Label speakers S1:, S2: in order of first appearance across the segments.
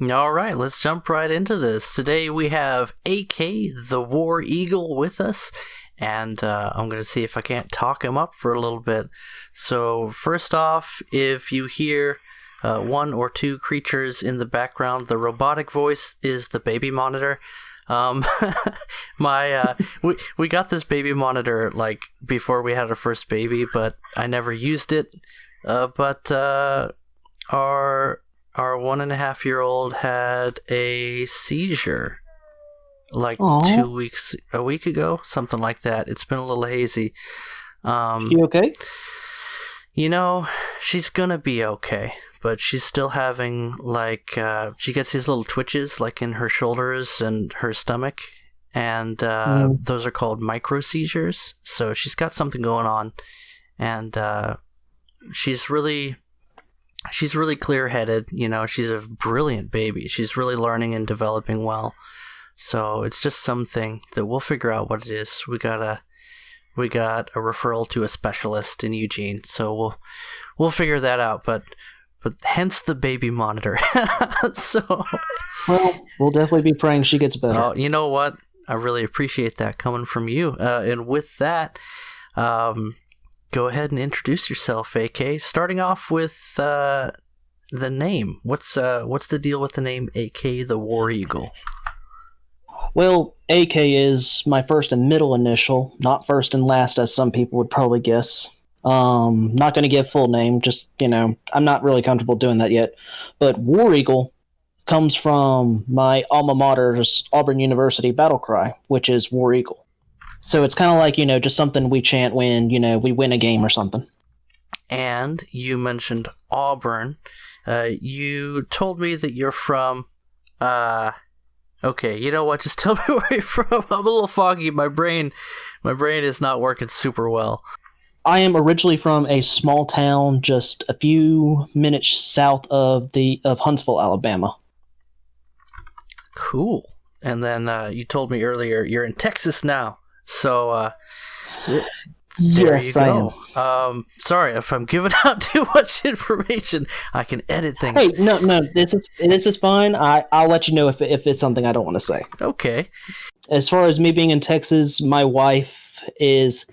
S1: All right, let's jump right into this. Today we have AK, the War Eagle, with us, and I'm going to see if I can't talk him up for a little bit. So first off, if you hear one or two creatures in the background, the robotic voice is the baby monitor. We got this baby monitor like before we had our first baby, but I never used it. But our 1.5-year-old had a seizure like
S2: Aww.
S1: a week ago, something like that. It's been a little hazy.
S2: You okay?
S1: You know, she's gonna be okay, but she's still having like she gets these little twitches like in her shoulders and her stomach, and those are called micro seizures. So she's got something going on, and she's really clear-headed. You know, she's a brilliant baby. She's really learning and developing well. So it's just something that we'll figure out what it is. We got a referral to a specialist in Eugene, so we'll figure that out. But hence the baby monitor. So,
S2: Well, we'll definitely be praying she gets better.
S1: oh, you know what? I really appreciate that coming from you. And with that, go ahead and introduce yourself, AK. Starting off with the name. What's the deal with the name AK, the War Eagle?
S2: Well, AK is my first and middle initial, not first and last, as some people would probably guess. Not going to give full name, just, I'm not really comfortable doing that yet. But War Eagle comes from my alma mater's Auburn University battle cry, which is War Eagle. So it's kind of like, just something we chant when, we win a game or something.
S1: And you mentioned Auburn. You told me that you're from... Okay, you know what? Just tell me where you're from. I'm a little foggy. My brain is not working super well.
S2: I am originally from a small town just a few minutes south of Huntsville, Alabama.
S1: Cool. And then you told me earlier you're in Texas now. So there
S2: Yes,
S1: you
S2: I
S1: go.
S2: am.
S1: Sorry if I'm giving out too much information. I can edit things.
S2: Hey, no, this is fine. I'll let you know if it's something I don't want to say.
S1: Okay.
S2: As far as me being in Texas, my wife is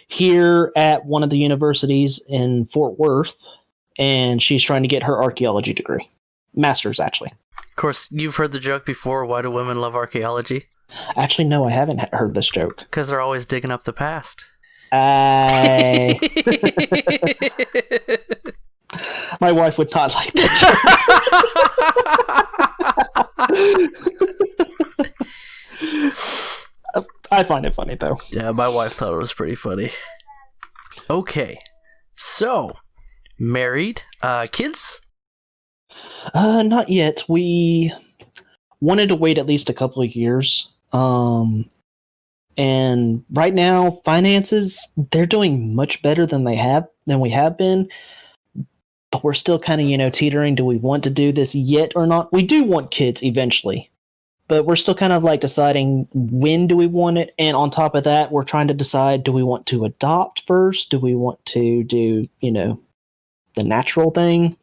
S2: here at one of the universities in Fort Worth, and she's trying to get her archaeology degree. Master's, actually.
S1: Of course, you've heard the joke before. Why do women love archaeology?
S2: Actually, no, I haven't heard this joke.
S1: Because they're always digging up the past.
S2: My wife would not like that joke. I find it funny, though.
S1: Yeah, my wife thought it was pretty funny. Okay, so, married, kids?
S2: Not yet. We wanted to wait at least a couple of years. And right now, finances, they're doing much better than we have been. But we're still kind of, teetering. Do we want to do this yet or not? We do want kids eventually. But we're still kind of like deciding when do we want it. And on top of that, we're trying to decide, do we want to adopt first? Do we want to do, the natural thing?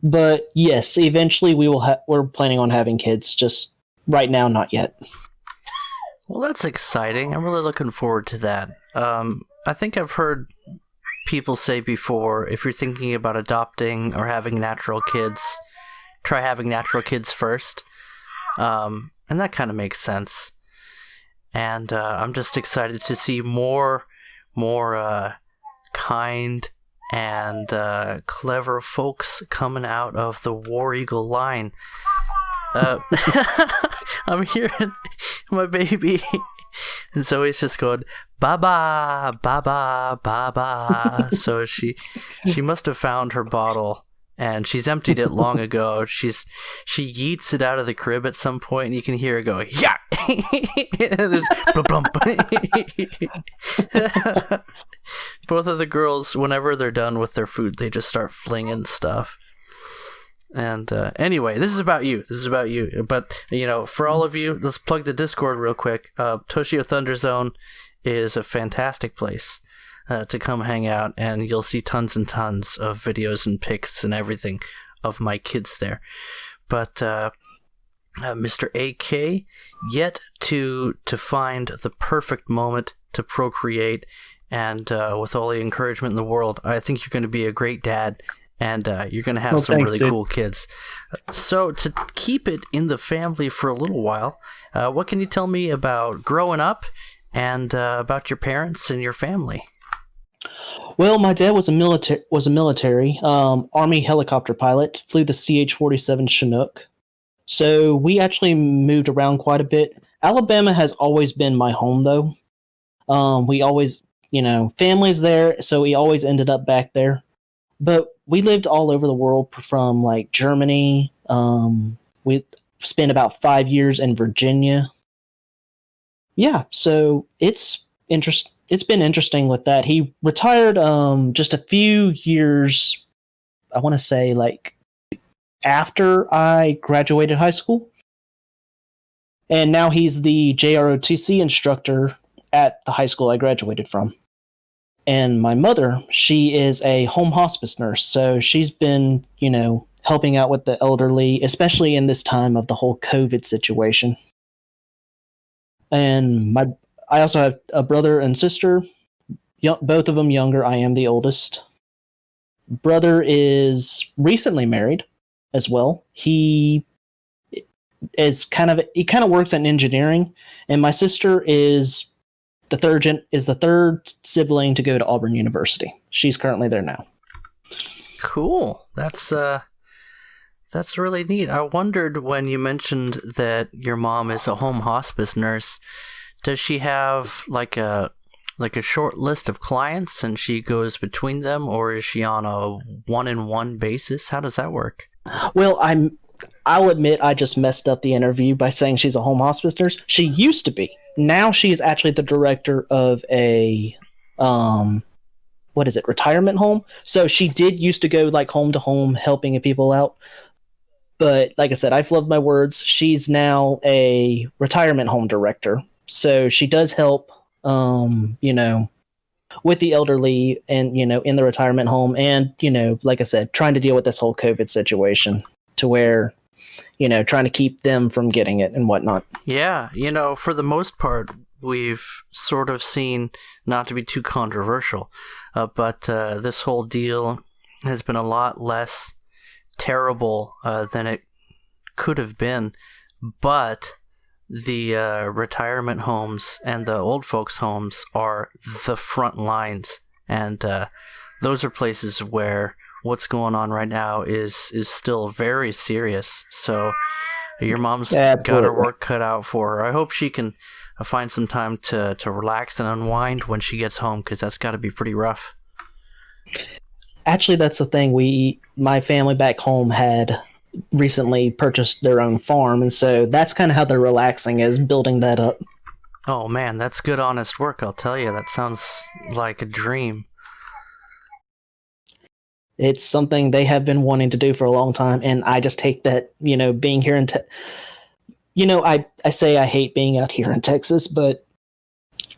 S2: But yes, eventually we're planning on having kids. Just right now, not yet.
S1: Well, that's exciting. I'm really looking forward to that. I think I've heard people say before, if you're thinking about adopting or having natural kids, try having natural kids first. And that kind of makes sense. And I'm just excited to see more kind and clever folks coming out of the War Eagle line. I'm hearing my baby Zoe's just going ba-ba, ba-ba, ba-ba. So she must have found her bottle and she's emptied it long ago. She yeets it out of the crib at some point and you can hear her go, yeah. And there's blump. Both of the girls, whenever they're done with their food, they just start flinging stuff. And anyway, this is about you. But, for all of you, let's plug the Discord real quick. Toshio Thunder Zone is a fantastic place to come hang out, and you'll see tons and tons of videos and pics and everything of my kids there. But Mr. AK, yet to find the perfect moment to procreate, and with all the encouragement in the world, I think you're going to be a great dad, and you're going to have some really cool kids. So to keep it in the family for a little while, what can you tell me about growing up and about your parents and your family?
S2: Well, my dad was a military Army helicopter pilot, flew the CH-47 Chinook. So we actually moved around quite a bit. Alabama has always been my home, though. We always, family's there, so we always ended up back there. But we lived all over the world, from like Germany. We spent about 5 years in Virginia. Yeah, so it's been interesting with that. He retired just a few years, I want to say, like, after I graduated high school. And now he's the JROTC instructor at the high school I graduated from. And my mother, she is a home hospice nurse, so she's been, helping out with the elderly, especially in this time of the whole COVID situation. And I also have a brother and sister, both of them younger. I am the oldest. Brother is recently married as well. He kind of works in engineering, and my sister is the third sibling to go to Auburn University. She's currently there now.
S1: Cool. That's really neat. I wondered when you mentioned that your mom is a home hospice nurse, does she have like a short list of clients and she goes between them, or is she on a one-on-one basis? How does that work?
S2: Well, I'll admit I just messed up the interview by saying she's a home hospice nurse. She used to be. Now she is actually the director of a retirement home. So she did used to go like home to home helping people out. But like I said, I've loved my words. She's now a retirement home director. So she does help with the elderly and, in the retirement home, and, like I said, trying to deal with this whole COVID situation to where, trying to keep them from getting it and whatnot.
S1: Yeah, for the most part, we've sort of seen, not to be too controversial, but this whole deal has been a lot less terrible than it could have been. But the retirement homes and the old folks' homes are the front lines, and those are places where what's going on right now is still very serious. So your mom's got her work cut out for her. I hope she can find some time to relax and unwind when she gets home, because that's got to be pretty rough.
S2: Actually, that's the thing. My family back home had recently purchased their own farm, and so that's kind of how they're relaxing, is building that up.
S1: Oh man, that's good honest work, I'll tell you. That sounds like a dream.
S2: It's something they have been wanting to do for a long time, and I just hate that, being here I say I hate being out here in Texas, but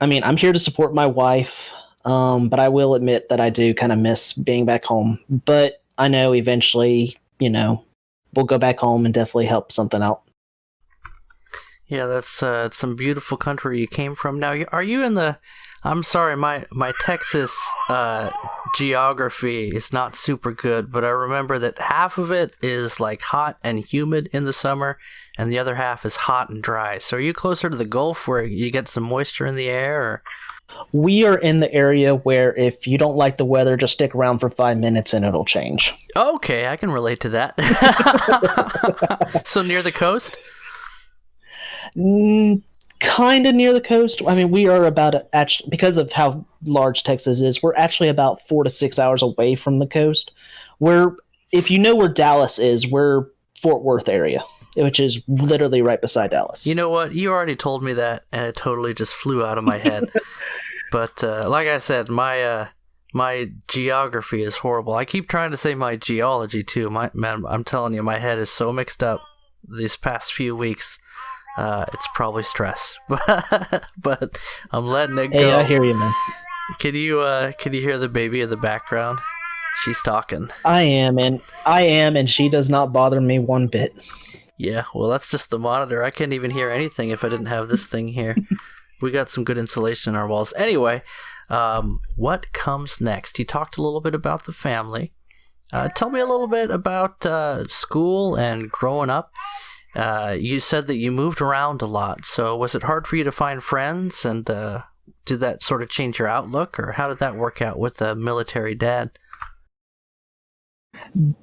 S2: I mean, I'm here to support my wife, but I will admit that I do kind of miss being back home. But I know eventually, we'll go back home and definitely help something out.
S1: Yeah, that's some beautiful country you came from. Now, are you in the... I'm sorry, my Texas geography is not super good, but I remember that half of it is like hot and humid in the summer, and the other half is hot and dry. So are you closer to the Gulf where you get some moisture in the air? Or?
S2: We are in the area where if you don't like the weather, just stick around for 5 minutes and it'll change.
S1: Okay, I can relate to that. So near the coast?
S2: Kind of near the coast. I mean, we are actually, because of how large Texas is, we're actually about 4 to 6 hours away from the coast. If you know where Dallas is, we're Fort Worth area, which is literally right beside Dallas.
S1: You know what? You already told me that, and it totally just flew out of my head. But like I said, my geography is horrible. I keep trying to say my geology too. Man, I'm telling you, my head is so mixed up these past few weeks. It's probably stress, but I'm letting it go.
S2: Hey, I hear you, man.
S1: Can you hear the baby in the background? She's talking.
S2: I am, and she does not bother me one bit.
S1: Yeah, well, that's just the monitor. I can't even hear anything if I didn't have this thing here. We got some good insulation in our walls. Anyway, what comes next? You talked a little bit about the family. Tell me a little bit about school and growing up. You said that you moved around a lot, so was it hard for you to find friends, and did that sort of change your outlook, or how did that work out with a military dad?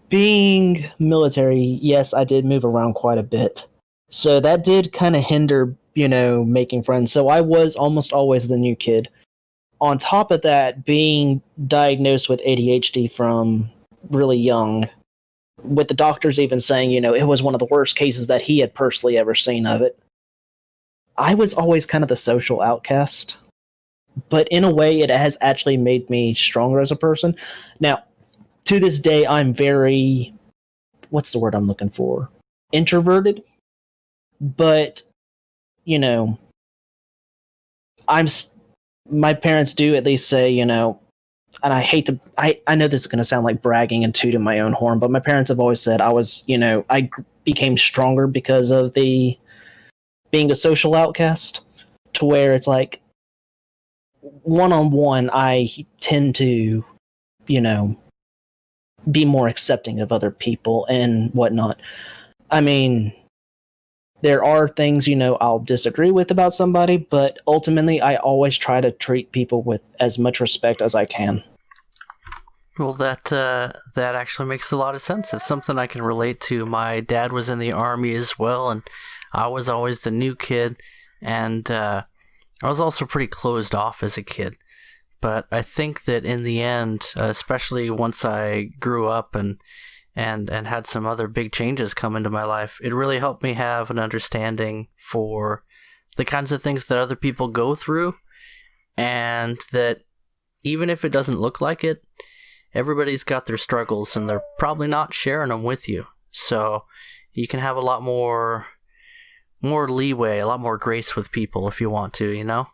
S2: Being military, yes, I did move around quite a bit. So that did kind of hinder, making friends. So I was almost always the new kid. On top of that, being diagnosed with ADHD from really young, with the doctors even saying, it was one of the worst cases that he had personally ever seen of it. I was always kind of the social outcast. But in a way, it has actually made me stronger as a person. Now, to this day, I'm very, what's the word I'm looking for? Introverted. But, I'm, my parents do at least say, and I hate to, I know this is going to sound like bragging and tooting my own horn, but my parents have always said I was, I became stronger because of the being a social outcast, to where it's like, one-on-one, I tend to, be more accepting of other people and whatnot. I mean, there are things, I'll disagree with about somebody, but ultimately, I always try to treat people with as much respect as I can.
S1: Well, that actually makes a lot of sense. It's something I can relate to. My dad was in the Army as well, and I was always the new kid, and I was also pretty closed off as a kid. But I think that in the end, especially once I grew up and had some other big changes come into my life, it really helped me have an understanding for the kinds of things that other people go through, and that even if it doesn't look like it, everybody's got their struggles, and they're probably not sharing them with you. So you can have a lot more leeway, a lot more grace with people if you want to.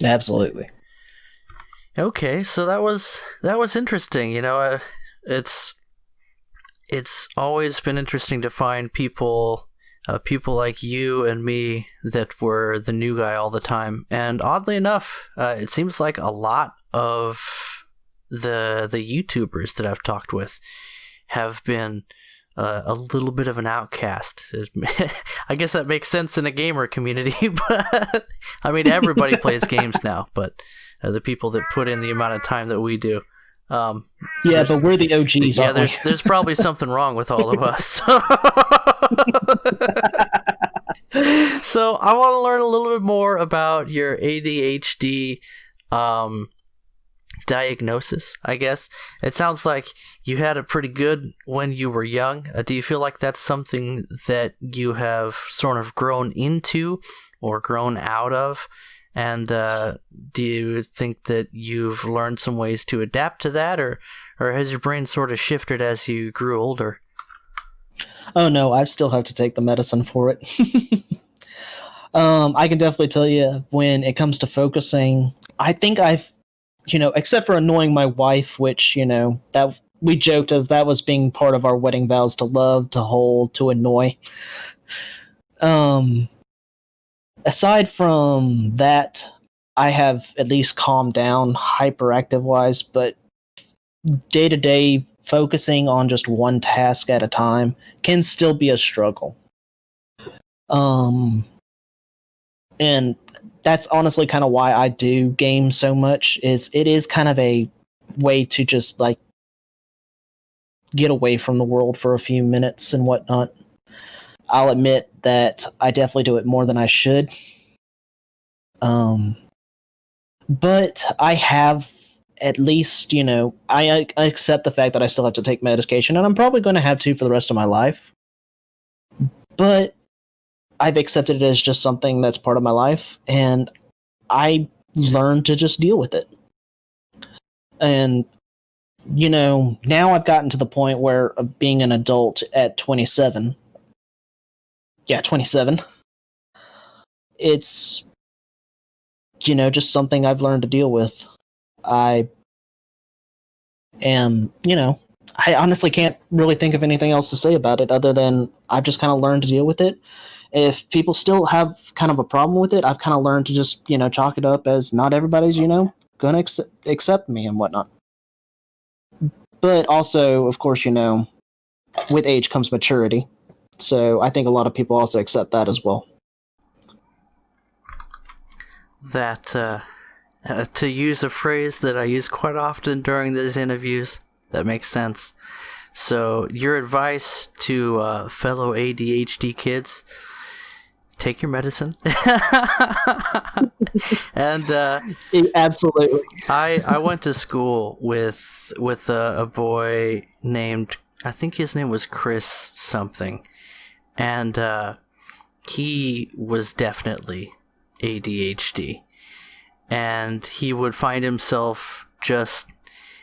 S2: Absolutely.
S1: Okay, so that was interesting. It's always been interesting to find people like you and me that were the new guy all the time. And oddly enough, it seems like a lot of the YouTubers that I've talked with have been a little bit of an outcast. I guess that makes sense in a gamer community, but I mean, everybody plays games now, but the people that put in the amount of time that we do.
S2: Yeah, but we're the OGs.
S1: Yeah, there's probably something wrong with all of us. So I want to learn a little bit more about your ADHD diagnosis, I guess. It sounds like you had it pretty good when you were young. Do you feel like that's something that you have sort of grown into or grown out of? And do you think that you've learned some ways to adapt to that, or has your brain sort of shifted as you grew older?
S2: Oh no, I still have to take the medicine for it. I can definitely tell you, when it comes to focusing, I think I've, except for annoying my wife, which, that we joked as that was being part of our wedding vows, to love, to hold, to annoy. Aside from that, I have at least calmed down hyperactive wise, but day to day focusing on just one task at a time can still be a struggle. And that's honestly kind of why I do games so much, is it is kind of a way to just like get away from the world for a few minutes and whatnot. I'll admit that I definitely do it more than I should. But I have at least, I accept the fact that I still have to take medication, and I'm probably going to have to for the rest of my life. But I've accepted it as just something that's part of my life, and I learned to just deal with it. And, now I've gotten to the point where, of being an adult at 27, yeah, 27, it's, just something I've learned to deal with. I And, I honestly can't really think of anything else to say about it other than I've just kind of learned to deal with it. If people still have kind of a problem with it, I've kind of learned to just, chalk it up as not everybody's, going to accept me and whatnot. But also, of course, with age comes maturity. So I think a lot of people also accept that as well.
S1: That, to use a phrase that I use quite often during these interviews, that makes sense. So, your advice to fellow ADHD kids: take your medicine. And
S2: absolutely,
S1: I went to school with a boy named, I think his name was Chris something, and he was definitely ADHD, and he would find himself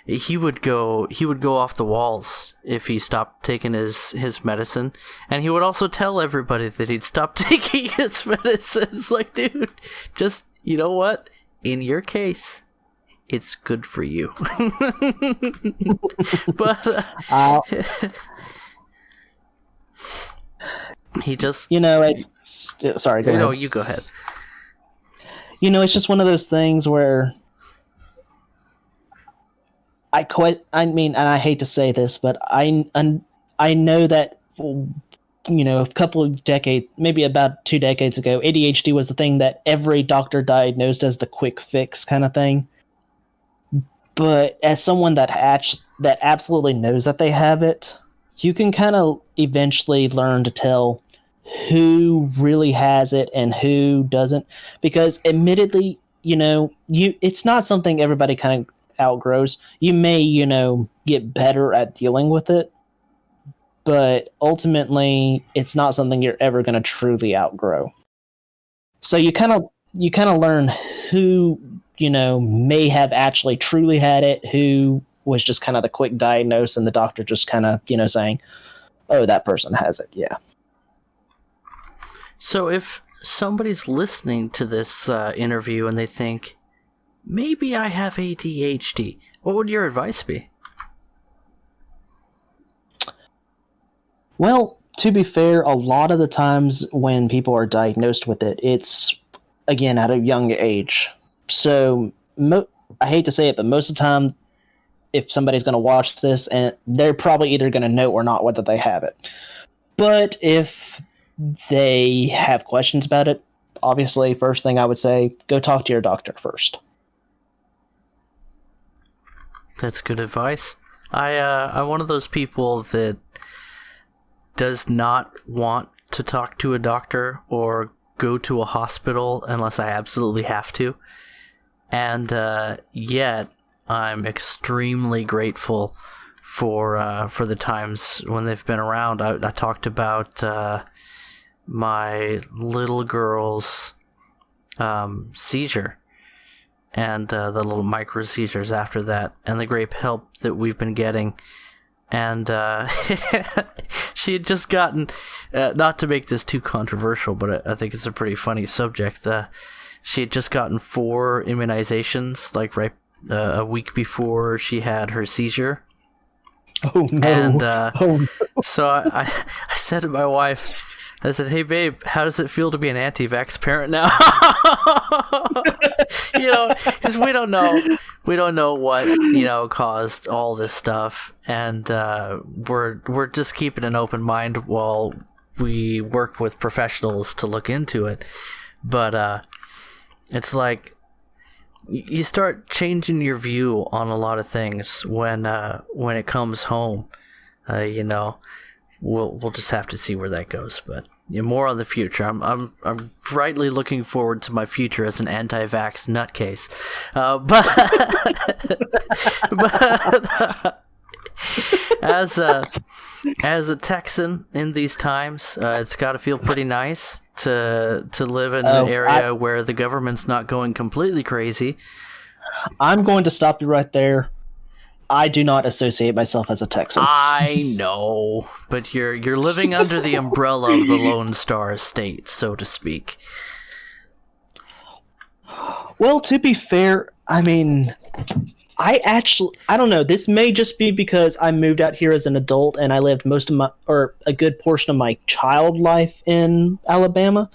S1: he would go off the walls if he stopped taking his medicine, and he would also tell everybody that he'd stopped taking his medicine. It's like, dude, just, you know what? In your case, it's good for you. But he just,
S2: it's sorry. Go ahead.
S1: No, you go ahead.
S2: It's just one of those things where and I hate to say this, but I know that, a couple of decades, maybe about 2 decades ago, ADHD was the thing that every doctor diagnosed as the quick fix kind of thing. But as someone that absolutely knows that they have it, you can kind of eventually learn to tell who really has it and who doesn't, because admittedly, it's not something everybody kind of outgrows. You may, get better at dealing with it, but ultimately it's not something you're ever going to truly outgrow. So you kind of learn who, may have actually truly had it, who was just kind of the quick diagnose and the doctor just kind of, saying, oh, that person has it. Yeah.
S1: So if somebody's listening to this interview and they think, maybe I have ADHD, what would your advice be?
S2: Well, to be fair, a lot of the times when people are diagnosed with it, it's, again, at a young age. So I hate to say it, but most of the time, if somebody's going to watch this, and they're probably either going to know or not whether they have it. But if they have questions about it, obviously, first thing I would say, go talk to your doctor first.
S1: That's good advice. I'm one of those people that does not want to talk to a doctor or go to a hospital unless I absolutely have to. And yet, I'm extremely grateful for the times when they've been around. I talked about my little girl's seizure and the little micro seizures after that, and the great help that we've been getting. And she had just gotten, not to make this too controversial, but I think it's a pretty funny subject. She had just gotten 4 immunizations, like right a week before she had her seizure.
S2: Oh no!
S1: And so I said to my wife, I said, "Hey babe, how does it feel to be an anti-vax parent now?" Because we don't know what caused all this stuff, and we're just keeping an open mind while we work with professionals to look into it. But it's like you start changing your view on a lot of things when it comes home. We'll just have to see where that goes, but more on the future. I'm brightly looking forward to my future as an anti-vax nutcase. But as a Texan in these times, it's got to feel pretty nice to live in an area where the government's not going completely crazy.
S2: I'm going to stop you right there. I do not associate myself as a Texan.
S1: I know, but you're living under the umbrella of the Lone Star State, so to speak.
S2: Well, to be fair, I mean, I don't know. This may just be because I moved out here as an adult and I lived or a good portion of my child life in Alabama.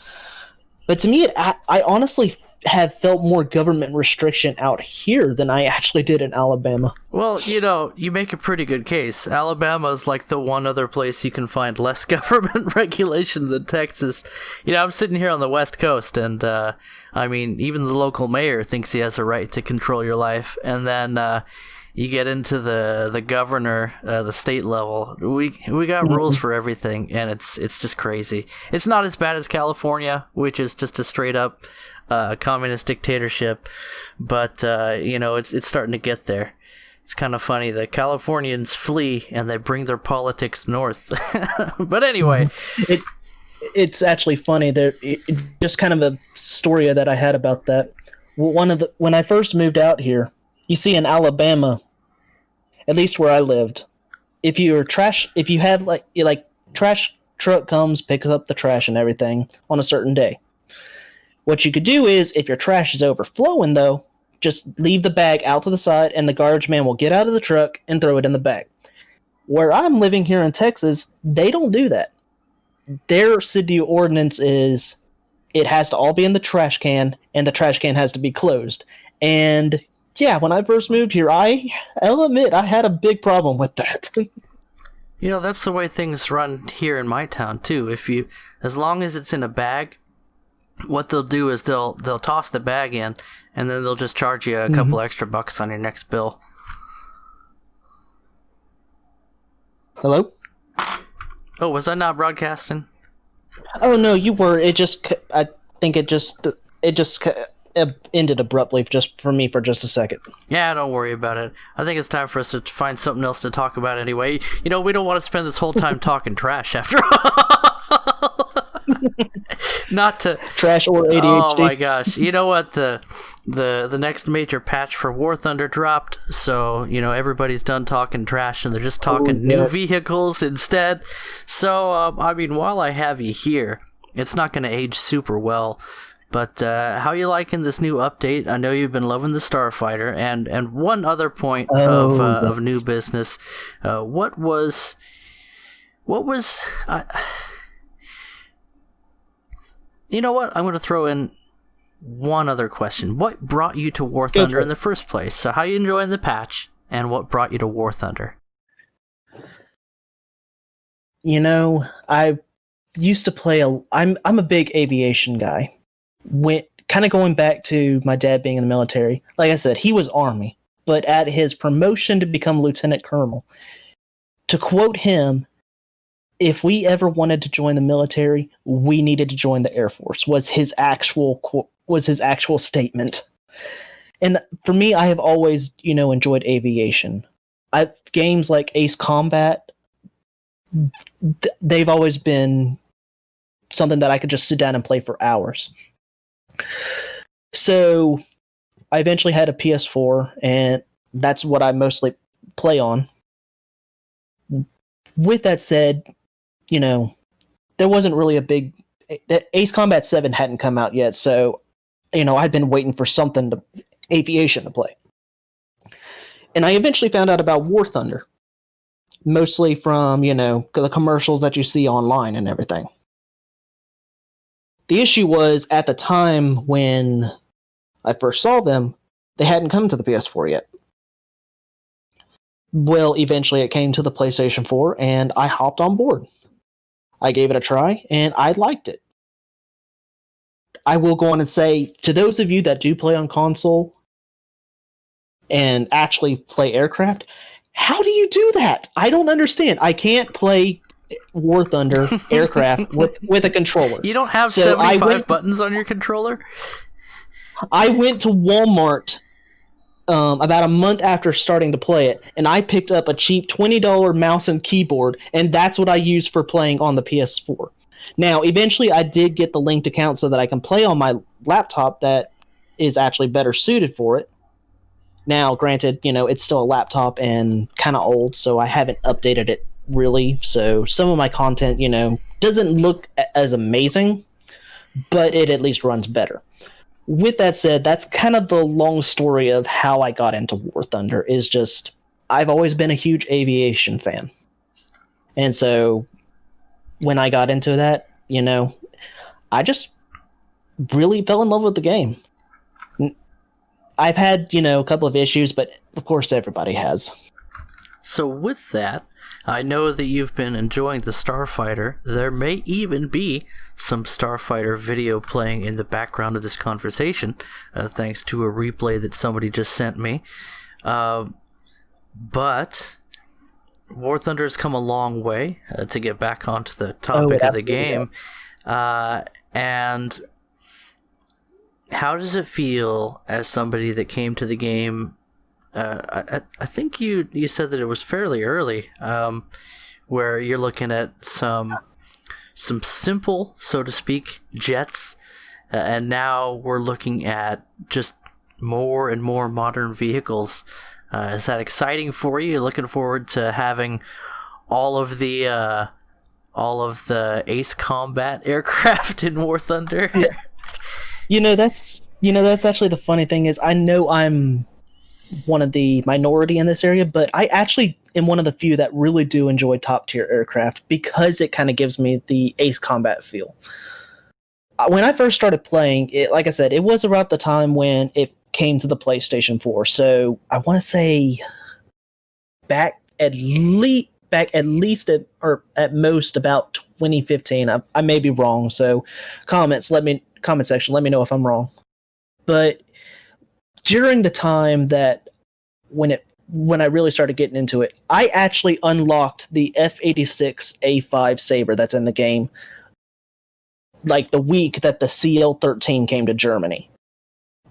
S2: But to me, I honestly have felt more government restriction out here than I actually did in Alabama.
S1: Well, you make a pretty good case. Alabama is like the one other place you can find less government regulation than Texas. I'm sitting here on the West Coast, and even the local mayor thinks he has a right to control your life. And then you get into the governor, the state level. We got rules for everything, and it's just crazy. It's not as bad as California, which is just a straight up communist dictatorship, but it's starting to get there. It's kind of funny. The Californians flee and they bring their politics north. But anyway,
S2: it's actually funny. Just kind of a story that I had about that. When I first moved out here, you see in Alabama, at least where I lived, if you have trash truck comes, picks up the trash and everything on a certain day. What you could do is, if your trash is overflowing, though, just leave the bag out to the side, and the garbage man will get out of the truck and throw it in the bag. Where I'm living here in Texas, they don't do that. Their city ordinance is it has to all be in the trash can, and the trash can has to be closed. And yeah, when I first moved here, I'll admit I had a big problem with that.
S1: That's the way things run here in my town too. As long as it's in a bag, what they'll do is they'll toss the bag in, and then they'll just charge you a couple extra bucks on your next bill.
S2: Hello?
S1: Oh, was I not broadcasting?
S2: Oh no, you were. I think it just ended abruptly for me for just a second.
S1: Yeah, don't worry about it. I think it's time for us to find something else to talk about anyway. We don't want to spend this whole time talking trash after all. Not to
S2: trash or ADHD.
S1: Oh my gosh! You know what? The next major patch for War Thunder dropped, so everybody's done talking trash and they're just talking new vehicles instead. So while I have you here, it's not going to age super well. But how you liking this new update? I know you've been loving the Starfighter, and one other point of new business. What was? You know what? I'm going to throw in one other question. What brought you to War Thunder in the first place? So how you enjoying the patch, and what brought you to War Thunder?
S2: I used to play I'm a big aviation guy. Kind of going back to my dad being in the military. Like I said, he was Army, but at his promotion to become Lieutenant Colonel, to quote him, if we ever wanted to join the military, we needed to join the Air Force, was his actual statement. And for me, I have always, enjoyed aviation. Games like Ace Combat, they've always been something that I could just sit down and play for hours. So I eventually had a PS4, and that's what I mostly play on. With that said, there wasn't really Ace Combat 7 hadn't come out yet, so, I'd been waiting for aviation to play. And I eventually found out about War Thunder, mostly from, the commercials that you see online and everything. The issue was, at the time when I first saw them, they hadn't come to the PS4 yet. Well, eventually it came to the PlayStation 4, and I hopped on board. I gave it a try, and I liked it. I will go on and say, to those of you that do play on console and actually play aircraft, how do you do that? I don't understand. I can't play War Thunder aircraft with a controller.
S1: You don't have 75 buttons on your controller?
S2: I went to Walmart about a month after starting to play it, and I picked up a cheap $20 mouse and keyboard, and that's what I used for playing on the PS4. Now, eventually I did get the linked account so that I can play on my laptop that is actually better suited for it. Now, granted, it's still a laptop and kind of old, so I haven't updated it really. So some of my content, doesn't look as amazing, but it at least runs better. with that said, that's kind of the long story of how I got into War Thunder. Is just I've always been a huge aviation fan, and so when I got into that, I just really fell in love with the game. I've had, a couple of issues, but of course everybody has.
S1: So with that, I know that you've been enjoying the Starfighter. There may even be some Starfighter video playing in the background of this conversation, thanks to a replay that somebody just sent me. But War Thunder has come a long way to get back onto the topic of the game. And how does it feel as somebody that came to the game? I think you said that it was fairly early, where you're looking at some simple, so to speak, jets, and now we're looking at just more and more modern vehicles. Is that exciting for you? Looking forward to having all of the Ace Combat aircraft in War Thunder?
S2: Yeah. That's actually the funny thing is I know I'm one of the minority in this area, but I actually am one of the few that really do enjoy top tier aircraft because it kind of gives me the Ace Combat feel. When I first started playing it, like I said, it was around the time when it came to the PlayStation 4. So I want to say back at least or at most about 2015. I may be wrong. So comment section, let me know if I'm wrong. But during the time that when I really started getting into it, I actually unlocked the F-86A5 Sabre that's in the game, like the week that the CL-13 came to Germany.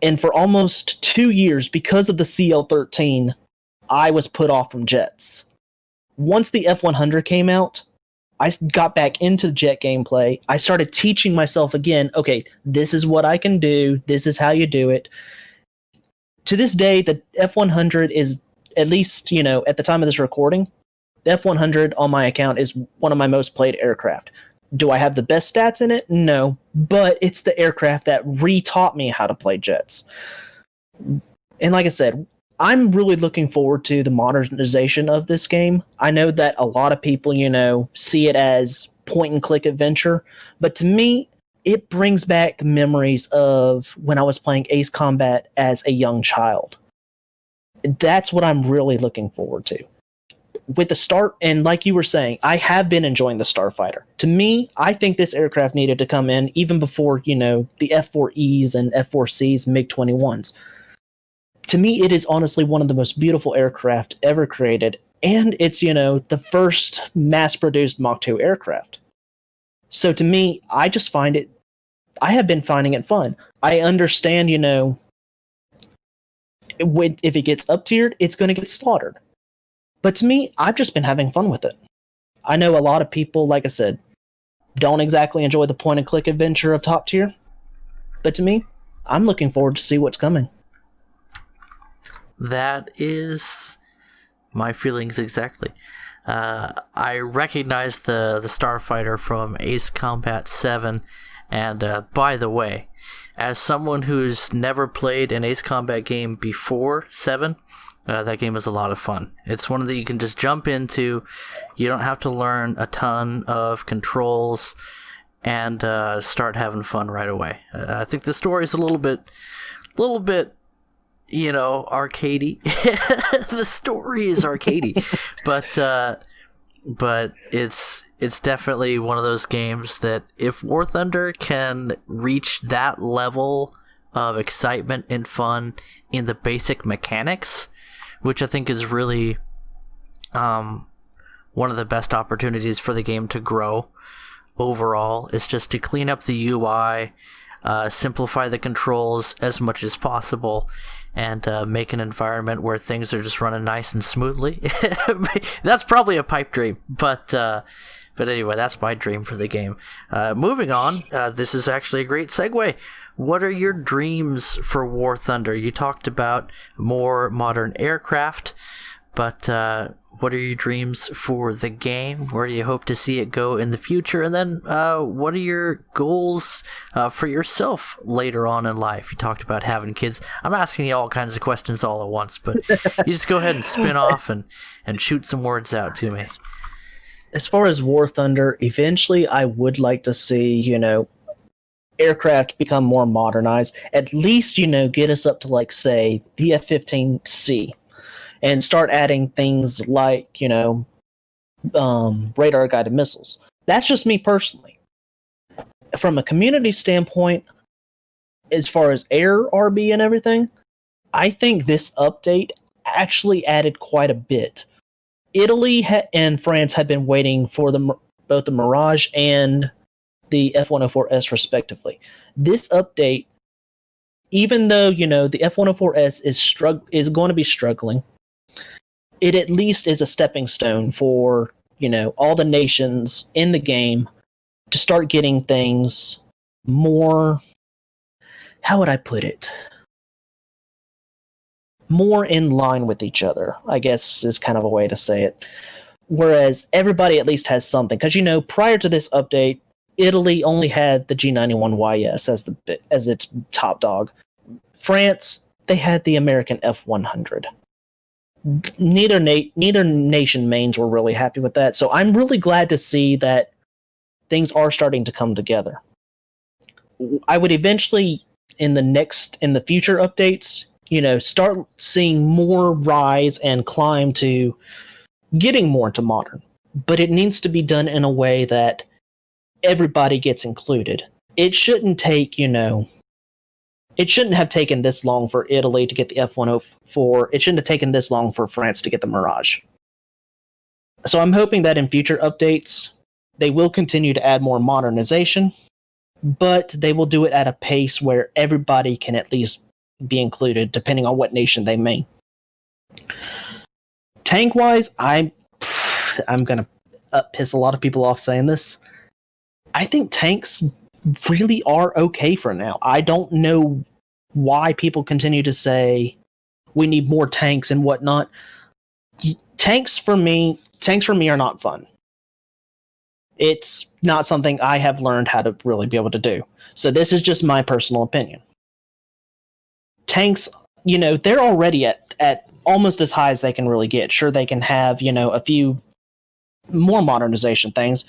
S2: And for almost 2 years, because of the CL-13, I was put off from jets. Once the F-100 came out, I got back into jet gameplay. I started teaching myself again, okay, this is what I can do. This is how you do it. To this day, the F-100 is, at least, at the time of this recording, the F-100 on my account is one of my most played aircraft. Do I have the best stats in it? No. But it's the aircraft that re-taught me how to play jets. And like I said, I'm really looking forward to the modernization of this game. I know that a lot of people, see it as point-and-click adventure. But to me, it brings back memories of when I was playing Ace Combat as a young child. That's what I'm really looking forward to. With the start, and like you were saying, I have been enjoying the Starfighter. To me, I think this aircraft needed to come in even before, the F-4Es and F-4Cs, MiG-21s. To me, it is honestly one of the most beautiful aircraft ever created, and it's, the first mass-produced Mach 2 aircraft. So to me, I have been finding it fun. I understand, if it gets up-tiered, it's going to get slaughtered. But to me, I've just been having fun with it. I know a lot of people, like I said, don't exactly enjoy the point-and-click adventure of top tier. But to me, I'm looking forward to see what's coming.
S1: That is my feelings exactly. I recognize the Starfighter from Ace Combat 7, and by the way, as someone who's never played an Ace Combat game before 7, that game is a lot of fun. It's one that you can just jump into. You don't have to learn a ton of controls and start having fun right away. I think the story is a little bit, arcadey. The story is arcadey, but it's definitely one of those games that if War Thunder can reach that level of excitement and fun in the basic mechanics, which I think is really one of the best opportunities for the game to grow overall, is just to clean up the UI, simplify the controls as much as possible, and make an environment where things are just running nice and smoothly. That's probably a pipe dream, but anyway, that's my dream for the game. Moving on, this is actually a great segue. What are your dreams for War Thunder? You talked about more modern aircraft, But what are your dreams for the game? Where do you hope to see it go in the future? And then what are your goals for yourself later on in life? You talked about having kids. I'm asking you all kinds of questions all at once, but you just go ahead and spin off and shoot some words out to me.
S2: As far as War Thunder, eventually I would like to see, aircraft become more modernized. At least, get us up to, like, say, the F-15C. And start adding things like, radar-guided missiles. That's just me personally. From a community standpoint, as far as air RB and everything, I think this update actually added quite a bit. Italy and France had been waiting for both the Mirage and the F-104S respectively. This update, even though, the F-104S is going to be struggling, it at least is a stepping stone for, all the nations in the game to start getting things more, how would I put it? More in line with each other, I guess is kind of a way to say it. Whereas everybody at least has something. Because, prior to this update, Italy only had the G91YS as its top dog. France, they had the American F-100. Neither nation mains were really happy with that, so I'm really glad to see that things are starting to come together. I would eventually, in the future updates, start seeing more rise and climb to getting more into modern. But it needs to be done in a way that everybody gets included. It shouldn't take, it shouldn't have taken this long for Italy to get the F-104. It shouldn't have taken this long for France to get the Mirage. So I'm hoping that in future updates, they will continue to add more modernization, but they will do it at a pace where everybody can at least be included, depending on what nation they main. Tank-wise, I'm going to piss a lot of people off saying this. I think tanks really are okay for now. I don't know why people continue to say we need more tanks and whatnot. Tanks for me are not fun. It's not something I have learned how to really be able to do. So this is just my personal opinion. Tanks, they're already at almost as high as they can really get. Sure, they can have, a few more modernization things,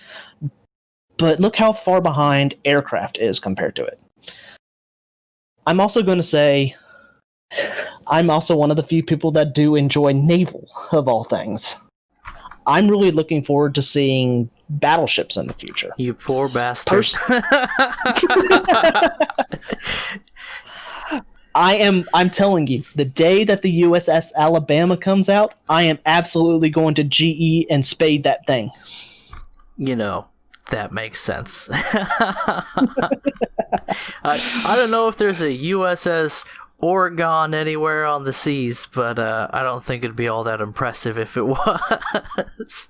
S2: but look how far behind aircraft is compared to it. I'm also going to say I'm also one of the few people that do enjoy naval, of all things. I'm really looking forward to seeing battleships in the future.
S1: You poor bastard.
S2: I'm telling you, the day that the USS Alabama comes out, I am absolutely going to GE and spade that thing.
S1: That makes sense. I don't know if there's a USS Oregon anywhere on the seas, but I don't think it'd be all that impressive if it was.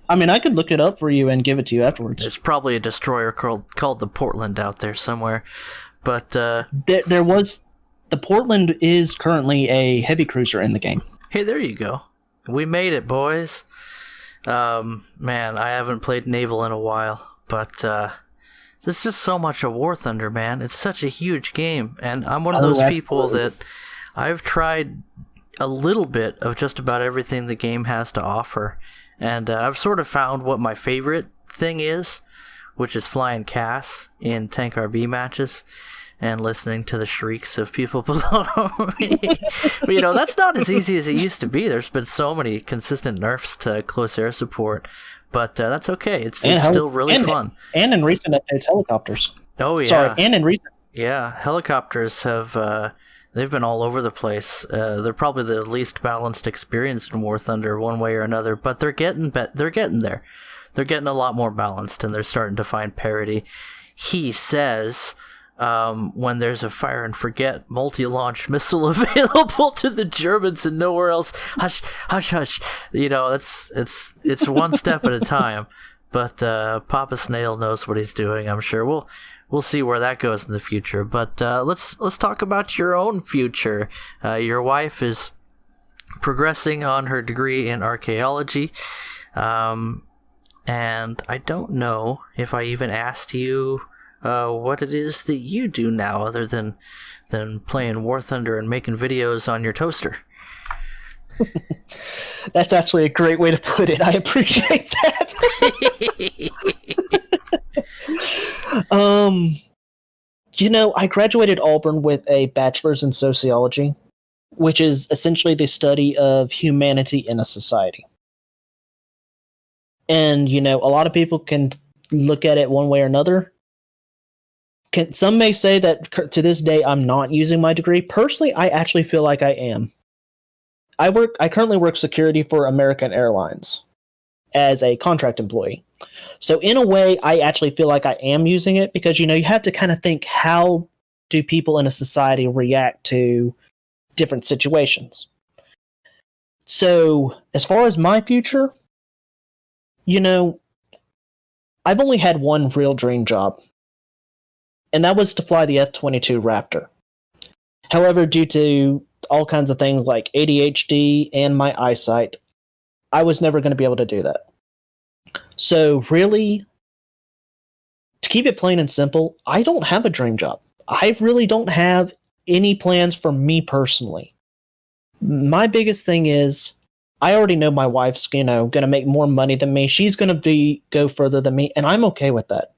S2: I mean, I could look it up for you and give it to you afterwards.
S1: There's probably a destroyer called the Portland out there somewhere, but
S2: there was. The Portland is currently a heavy cruiser in the game.
S1: Hey, there you go. We made it, boys. Man, I haven't played naval in a while, but there's just so much of War Thunder, man. It's such a huge game, and I'm one of those people that I've tried a little bit of just about everything the game has to offer, and I've sort of found what my favorite thing is, which is flying Cass in Tank RB matches and listening to the shrieks of people below me. But, that's not as easy as it used to be. There's been so many consistent nerfs to close air support, but that's okay. It's still really fun.
S2: And in recent updates, helicopters.
S1: Oh, yeah.
S2: Sorry, and in recent.
S1: Yeah, helicopters have... they've been all over the place. They're probably the least balanced experience in War Thunder one way or another, but they're getting there. They're getting a lot more balanced, and they're starting to find parity. He says... when there's a fire and forget multi-launch missile available to the Germans and nowhere else, hush, hush, hush. It's one step at a time. But Papa Snail knows what he's doing. I'm sure we'll see where that goes in the future. But let's talk about your own future. Your wife is progressing on her degree in archaeology. And I don't know if I even asked you what it is that you do now, other than playing War Thunder and making videos on your toaster.
S2: That's actually a great way to put it. I appreciate that. I graduated Auburn with a bachelor's in sociology, which is essentially the study of humanity in a society. And, a lot of people can look at it one way or another. Some may say that to this day I'm not using my degree. Personally, I actually feel like I am. I currently work security for American Airlines as a contract employee. So in a way, I actually feel like I am using it because, you have to kind of think, how do people in a society react to different situations? So as far as my future, I've only had one real dream job, and that was to fly the F-22 Raptor. However, due to all kinds of things like ADHD and my eyesight, I was never going to be able to do that. So really, to keep it plain and simple, I don't have a dream job. I really don't have any plans for me personally. My biggest thing is, I already know my wife's, going to make more money than me. She's going to go further than me, and I'm okay with that.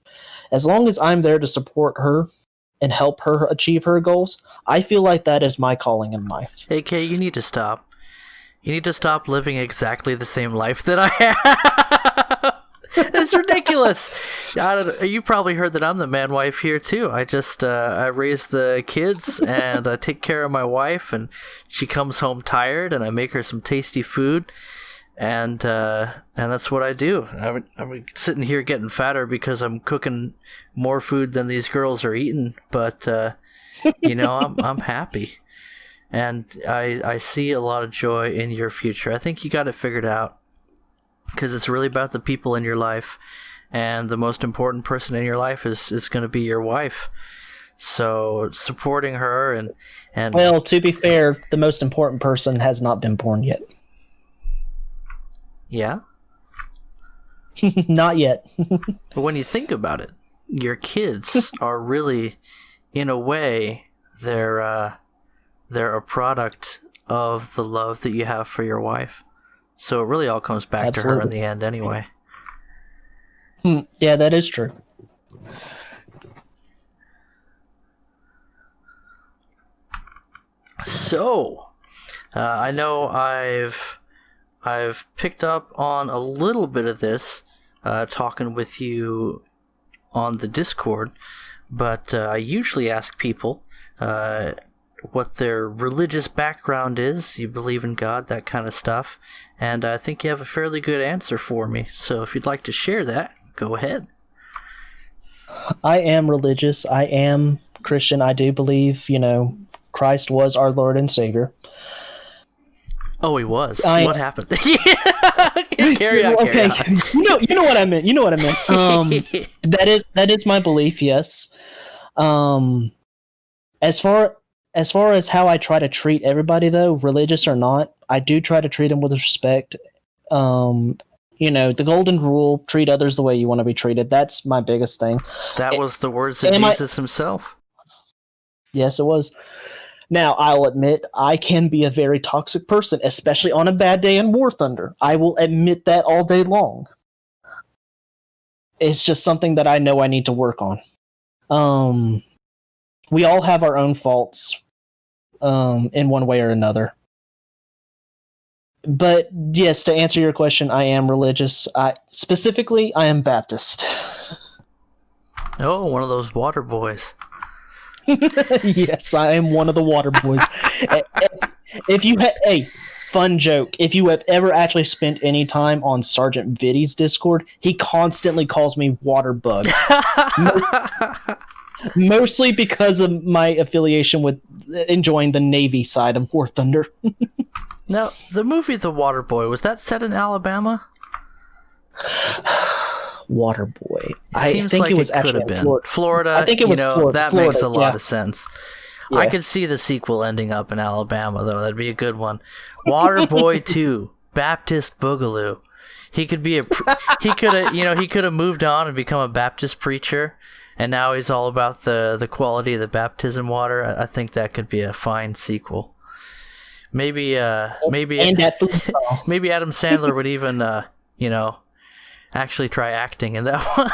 S2: As long as I'm there to support her and help her achieve her goals, I feel like that is my calling in life.
S1: Hey, Kay, you need to stop. You need to stop living exactly the same life that I have. It's ridiculous. You probably heard that I'm the man wife here too. I just I raise the kids and I take care of my wife, and she comes home tired, and I make her some tasty food, and that's what I do. I'm sitting here getting fatter because I'm cooking more food than these girls are eating, but I'm happy, and I see a lot of joy in your future. I think you got it figured out. Because it's really about the people in your life, and the most important person in your life is going to be your wife. So supporting her and
S2: well, to be fair, the most important person has not been born yet.
S1: Yeah?
S2: Not yet.
S1: But when you think about it, your kids are really, in a way, they're a product of the love that you have for your wife. So it really all comes back to her in the end anyway.
S2: Yeah, that is true.
S1: So, I know I've picked up on a little bit of this talking with you on the Discord, but I usually ask people what their religious background is. You believe in God, that kind of stuff. And I think you have a fairly good answer for me. So if you'd like to share that, go ahead.
S2: I am religious. I am Christian. I do believe, Christ was our Lord and Savior.
S1: Oh, he was. What happened? Carry on.
S2: Okay. You know what I meant. That is my belief, yes. As far as how I try to treat everybody, though, religious or not, I do try to treat them with respect. The golden rule, treat others the way you want to be treated. That's my biggest thing.
S1: That was the words of Jesus himself.
S2: Yes, it was. Now, I'll admit, I can be a very toxic person, especially on a bad day in War Thunder. I will admit that all day long. It's just something that I know I need to work on. We all have our own faults, in one way or another. But yes, to answer your question, I am religious. Specifically, I am Baptist.
S1: Oh, one of those water boys.
S2: Yes, I am one of the water boys. Fun joke. If you have ever actually spent any time on Sergeant Viddy's Discord, he constantly calls me water bug. Mostly because of my affiliation with enjoying the Navy side of War Thunder.
S1: Now, the movie The Water Boy, was that set in Alabama?
S2: Water Boy.
S1: Seems like it was actually in Florida.
S2: I think it was Florida.
S1: That
S2: Florida,
S1: makes a lot of sense. I could see the sequel ending up in Alabama, though. That'd be a good one. Waterboy 2, Baptist Boogaloo. He could be he could have moved on and become a Baptist preacher, and now he's all about the quality of the baptism water. I think that could be a fine sequel. Maybe
S2: and that food
S1: maybe Adam Sandler would even actually try acting in that one.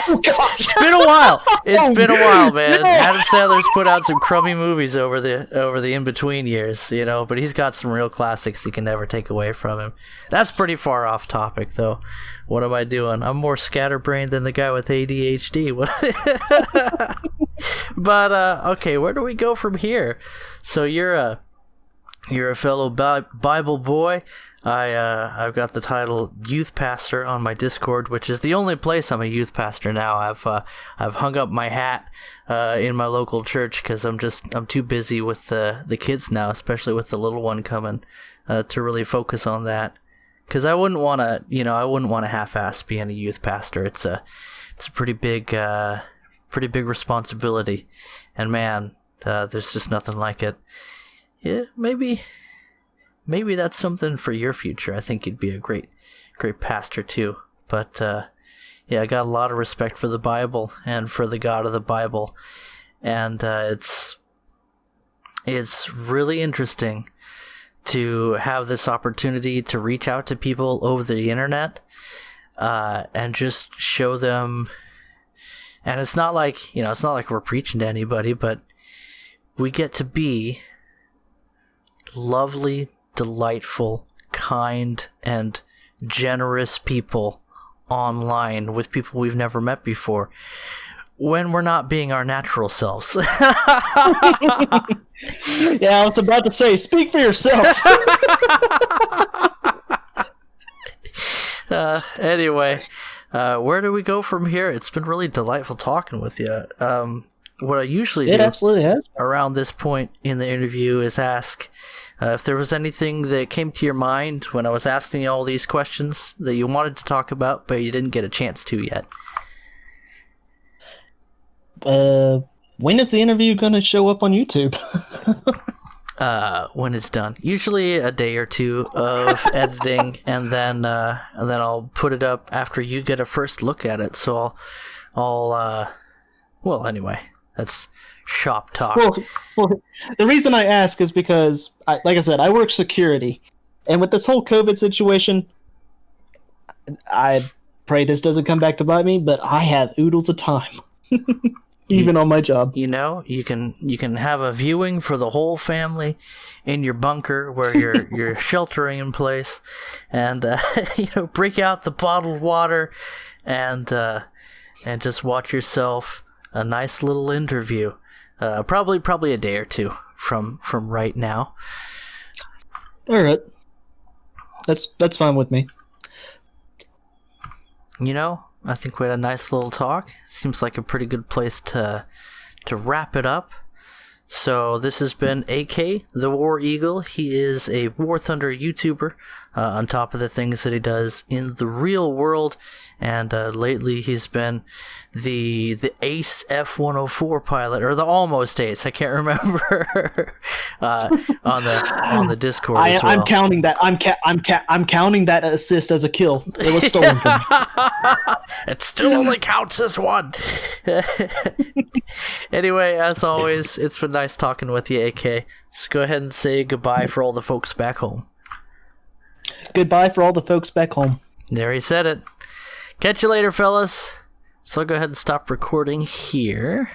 S2: Oh, gosh.
S1: It's been a while. It's been a while, man. No. Adam Sandler's put out some crummy movies over the in-between years, but he's got some real classics you can never take away from him. That's pretty far off topic, though. What am I doing? I'm more scatterbrained than the guy with ADHD. But okay, where do we go from here? So you're a fellow Bible boy. I've got the title youth pastor on my Discord, which is the only place I'm a youth pastor now. I've hung up my hat in my local church because I'm too busy with the kids now, especially with the little one coming, to really focus on that. Because I wouldn't want to half-ass being a youth pastor. It's a pretty big responsibility, and man, there's just nothing like it. Yeah, maybe that's something for your future. I think you'd be a great pastor too. But yeah, I got a lot of respect for the Bible and for the God of the Bible, and it's really interesting to have this opportunity to reach out to people over the internet and just show them. And it's not like we're preaching to anybody, but we get to be lovely, delightful, kind, and generous people online with people we've never met before when we're not being our natural selves.
S2: Yeah, I was about to say, speak for yourself.
S1: Anyway, where do we go from here? It's been really delightful talking with you. What I usually do
S2: absolutely has.
S1: Around this point in the interview is ask if there was anything that came to your mind when I was asking you all these questions that you wanted to talk about, but you didn't get a chance to yet.
S2: When is the interview going to show up on YouTube?
S1: When it's done. Usually a day or two of editing, and then I'll put it up after you get a first look at it. So well, anyway, that's shop talk.
S2: Well, the reason I ask is because, like I said, I work security, and with this whole COVID situation, I pray this doesn't come back to bite me, but I have oodles of time, even on my job.
S1: You can have a viewing for the whole family in your bunker where you're sheltering in place, and break out the bottled water, and just watch yourself a nice little interview. Probably a day or two from right now.
S2: All right, that's fine with me.
S1: I think we had a nice little talk. Seems like a pretty good place to wrap it up. So this has been AK, the War Eagle. He is a War Thunder YouTuber, on top of the things that he does in the real world. And lately he's been the Ace F-104 pilot, or the almost Ace, I can't remember, on the Discord as well.
S2: I'm counting that. I'm counting that assist as a kill. It was stolen from me.
S1: It still only counts as one. Anyway, as always, it's been nice talking with you, AK. Let's go ahead and say goodbye for all the folks back home.
S2: Goodbye for all the folks back home.
S1: There he said it. Catch you later, fellas. So I'll go ahead and stop recording here.